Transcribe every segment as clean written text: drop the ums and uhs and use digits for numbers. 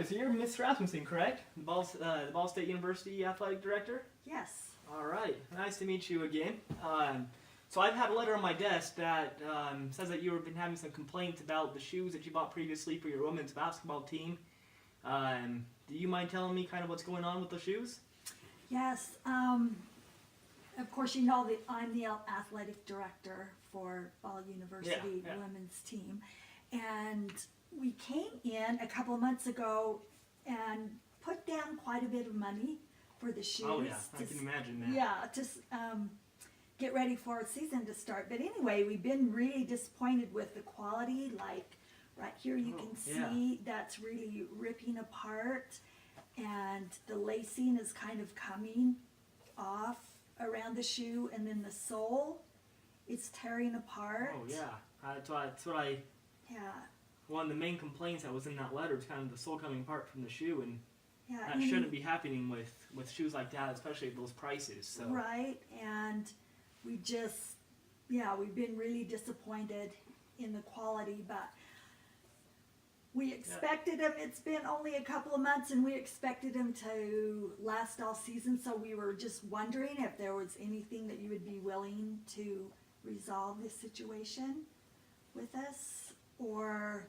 right, so you're Miss Rasmussen, correct? The Ball State University Athletic Director? Yes. All right, nice to meet you again. So I've had a letter on my desk that says that you've been having some complaints about the shoes that you bought previously for your women's basketball team. Do you mind telling me kind of what's going on with the shoes? Yes. Of course, you know that I'm the athletic director for Ball University Yeah. women's team. And we came in a couple of months ago and put down quite a bit of money for the shoes. Oh yeah, I can imagine that. Yeah, to get ready for a season to start. But anyway, we've been really disappointed with the quality. Like right here, you can see that's really ripping apart, and the lacing is kind of coming off around the shoe, and then the sole is tearing apart. Oh yeah, that's what I. Yeah. One of the main complaints that was in that letter was kind of the sole coming apart from the shoe, and Yeah, that shouldn't be happening with shoes like that, especially at those prices. So. right, and we just, we've been really disappointed in the quality, but we expected them. It's been only a couple of months, and we expected them to last all season, so we were just wondering if there was anything that you would be willing to resolve this situation with us, or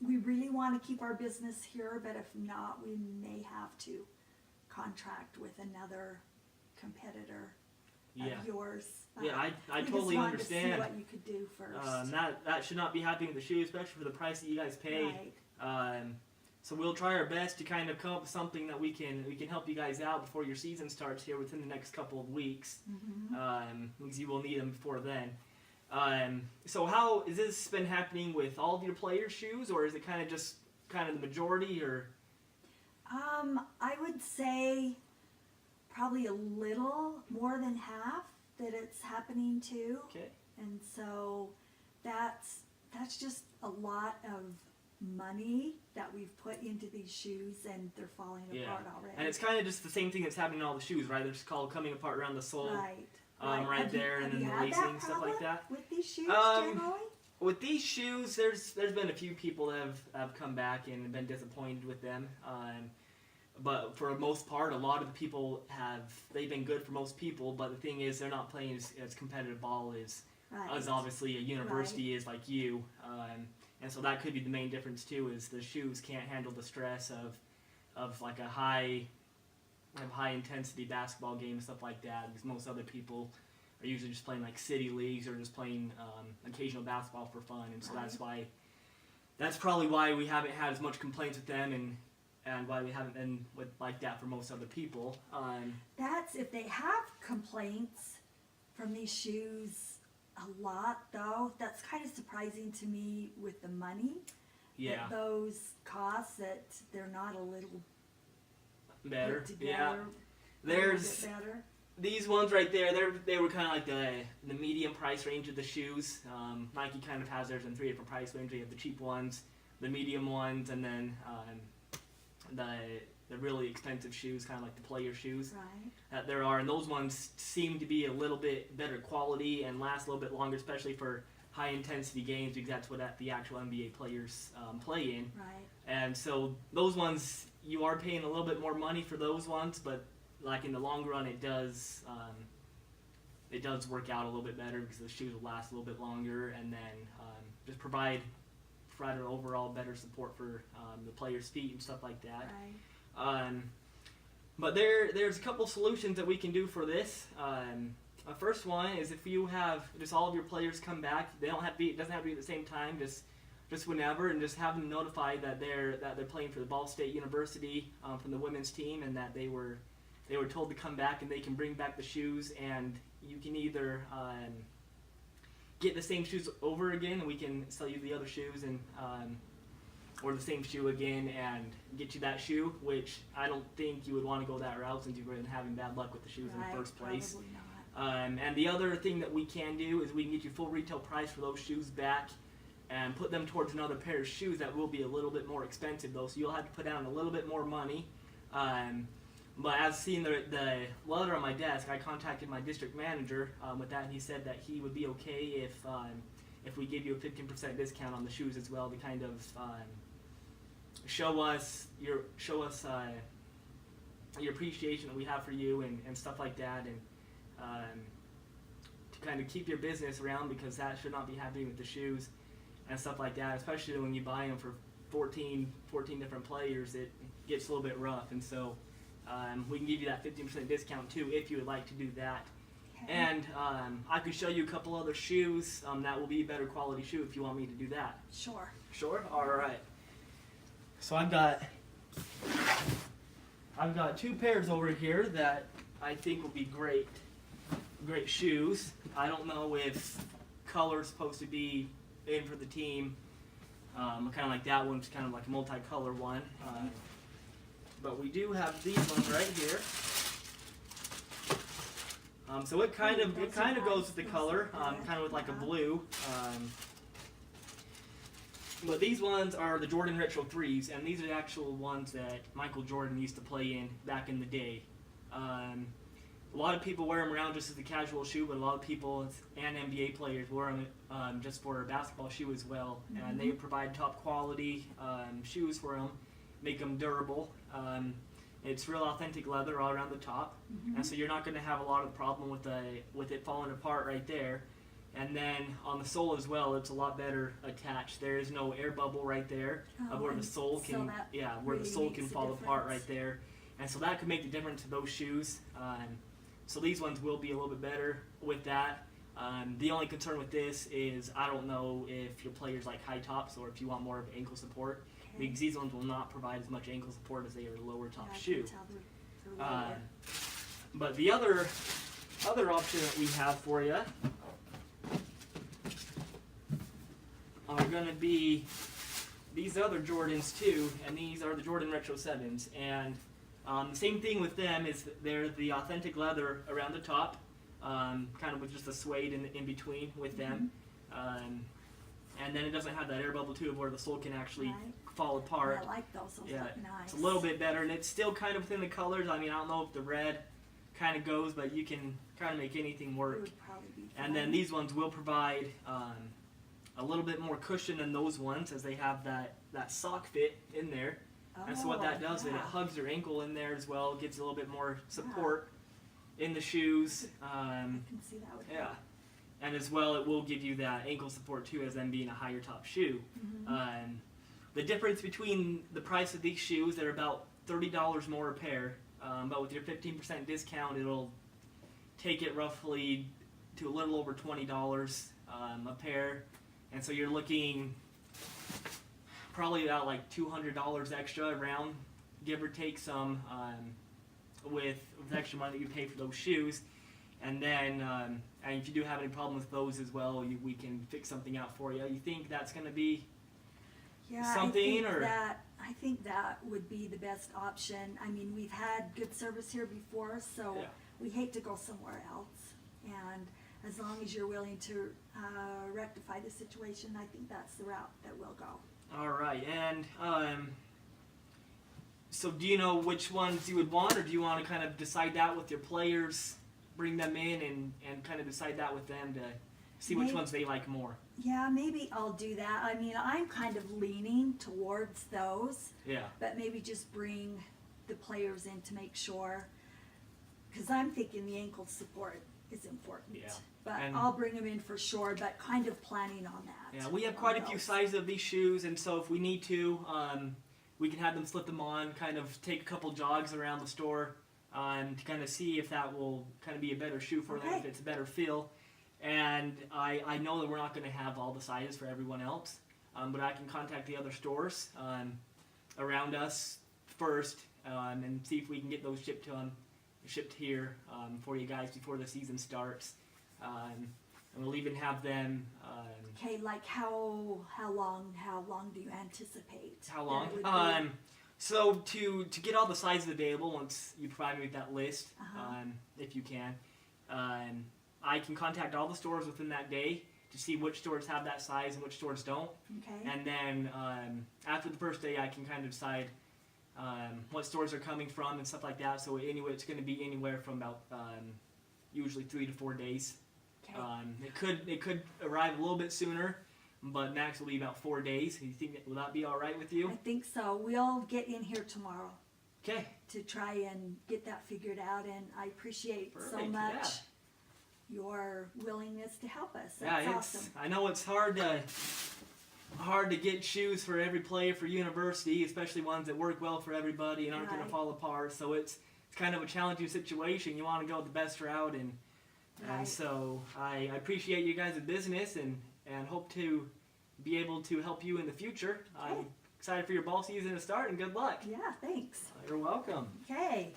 we really want to keep our business here, but if not, we may have to contract with another competitor of yours. Yeah, I we totally just wanted understand. To see what you could do first. That should not be happening with the shoe, especially for the price that you guys pay. Right. So we'll try our best to kind of come up with something that we can help you guys out before your season starts here within the next couple of weeks. Because you will need them before then. So how is this been happening with all of your players' shoes, or is it kind of the majority, or? I would say probably a little more than half that it's happening to. Okay. And so that's just a lot of money that we've put into these shoes, and they're falling apart already. And it's kind of just the same thing that's happening in all the shoes, right? They're just called coming apart around the sole. Right. Right there, and then the lacing, stuff like that. With these shoes, generally? With these shoes, there's been a few people that have come back and been disappointed with them. But for the most part, a lot of the people they've been good for most people. But the thing is, they're not playing as competitive ball as obviously a university is like you. And so that could be the main difference too. Is the shoes can't handle the stress of like a high intensity basketball game and stuff like that, because most other people are usually just playing like city leagues or just playing occasional basketball for fun, and so that's probably why we haven't had as much complaints with them, and why we haven't been like that for most other people. That's if they have complaints from these shoes a lot, though. That's kind of surprising to me with the money that those costs, that they're not a little better. Put together, Yeah, there's better. These ones right there. They were kind of like the medium price range of the shoes. Nike kind of has theirs in 3 different price ranges. You have the cheap ones, the medium ones, and then the really expensive shoes, kind of like the player shoes that there are. And those ones seem to be a little bit better quality and last a little bit longer, especially for high intensity games, because that's what the actual NBA players play in. Right. And so those ones, you are paying a little bit more money for those ones, but like in the long run, it does work out a little bit better, because the shoes will last a little bit longer, and then just provide an overall better support for the players' feet and stuff like that. Right. But there's a couple solutions that we can do for this. First one is if you have just all of your players come back, it doesn't have to be at the same time, just whenever, and just have them notified that they're playing for the Ball State University from the women's team, and that they were told to come back, and they can bring back the shoes, and you can either get the same shoes over again, and we can sell you the other shoes, and or the same shoe again and get you that shoe, which I don't think you would want to go that route, since you've been having bad luck with the shoes in the first place. Probably not. And the other thing that we can do is we can get you full retail price for those shoes back, and put them towards another pair of shoes that will be a little bit more expensive, though, so you'll have to put down a little bit more money. But as seen the letter on my desk, I contacted my district manager with that, and he said that he would be okay if we give you a 15% discount on the shoes as well, to kind of show us your appreciation that we have for you and stuff like that, and to kind of keep your business around, because that should not be happening with the shoes and stuff like that, especially when you buy them for 14 different players. It gets a little bit rough, and so we can give you that 15% discount too if you would like to do that. Okay. And I could show you a couple other shoes that will be better quality shoe if you want me to do that. Sure. Sure? Alright. So I've got 2 pairs over here that I think will be great shoes. I don't know if color's supposed to be in for the team. Kind of like that one's kind of like a multicolor one. But we do have these ones right here. So it kind of goes with the color, kind of with like a blue. But these ones are the Jordan Retro 3s, and these are the actual ones that Michael Jordan used to play in back in the day. A lot of people wear them around just as a casual shoe, but a lot of people and NBA players wear them just for a basketball shoe as well. Mm-hmm. And they provide top quality shoes for them, make them durable. It's real authentic leather all around the top, Mm-hmm. and so you're not going to have a lot of problem with it falling apart right there. And then on the sole as well, it's a lot better attached. There is no air bubble right there of where the sole can, where the sole can fall apart right there. And so that could make the difference to those shoes. So these ones will be a little bit better with that. The only concern with this is I don't know if your players like high tops or if you want more of ankle support, Okay. because these ones will not provide as much ankle support as they are a lower top Yeah, I shoe. can tell they're lower. But the other option that we have for you are going to be these other Jordans too, and these are the Jordan Retro 7s. And the same thing with them is that they're the authentic leather around the top, kind of with just a suede in between with them. And then it doesn't have that air bubble too, where the sole can actually Right. fall apart. I like those. Those Yeah, look nice. it's a little bit better, and it's still kind of within the colors. I mean, I don't know if the red kind of goes, but you can kind of make anything It work. would probably be And then fine. these ones will provide a little bit more cushion than those ones, as they have that sock fit in there. And so what that does is it yeah. hugs your ankle in there as well, gives a little bit more support in the shoes. I can see that would Yeah. And as well, it will give you that ankle support too, as them being a higher top shoe. Mhm. The difference between the price of these shoes, they're about $30 more a pair, but with your 15% discount, it'll take it roughly to a little over $20 a pair. And so you're looking probably about like $200 extra around, give or take some, with the extra money that you pay for those shoes. And then, and if you do have any problems with those as well, we can fix something out for you. You think that's going to be Yeah, something, or- I think that would be the best option. I mean, we've had good service here before, so Yeah. we hate to go somewhere else. And as long as you're willing to rectify the situation, I think that's the route that we'll go. All right, and so do you know which ones you would want, or do you want to kind of decide that with your players, bring them in and kind of decide that with them to see which Maybe- ones they like more? Yeah, maybe I'll do that. I mean, I'm kind of leaning towards those, Yeah. but maybe just bring the players in to make sure. Because I'm thinking the ankle support is important. Yeah. But And- I'll bring them in for sure, but kind of planning on that. Yeah, we have quite a on few those. sizes of these shoes, and so if we need to, we can have them slip them on, kind of take a couple jogs around the store, to kind of see if that will kind of be a better shoe for them, if Okay. it's a better feel. And I know that we're not going to have all the sizes for everyone else, but I can contact the other stores around us first and see if we can get those shipped here for you guys before the season starts. And we'll even have them. Okay, like how long do you anticipate? How that long? it would be? So to get all the sizes available, once you provide me with that list, Uh-huh. if you can, I can contact all the stores within that day to see which stores have that size and which stores don't. Okay. And then after the first day, I can kind of decide what stores are coming from and stuff like that. So anyway, it's going to be anywhere from about usually 3 to 4 days. Okay. It could arrive a little bit sooner, but max will be about 4 days. You think will that be all right with you? I think so. We'll get in here tomorrow Okay. to try and get that figured out, and I appreciate so Perfect, much yeah. your willingness to help us. Yeah, That's it's. awesome. I know it's hard to get shoes for every player for university, especially ones that work well for everybody and aren't going Right. to fall apart. So it's kind of a challenging situation. You want to go the best route, and Right. so I appreciate you guys' business and hope to be able to help you in the future. I'm Okay. excited for your ball season to start, and good luck. Yeah, thanks. You're welcome. Okay.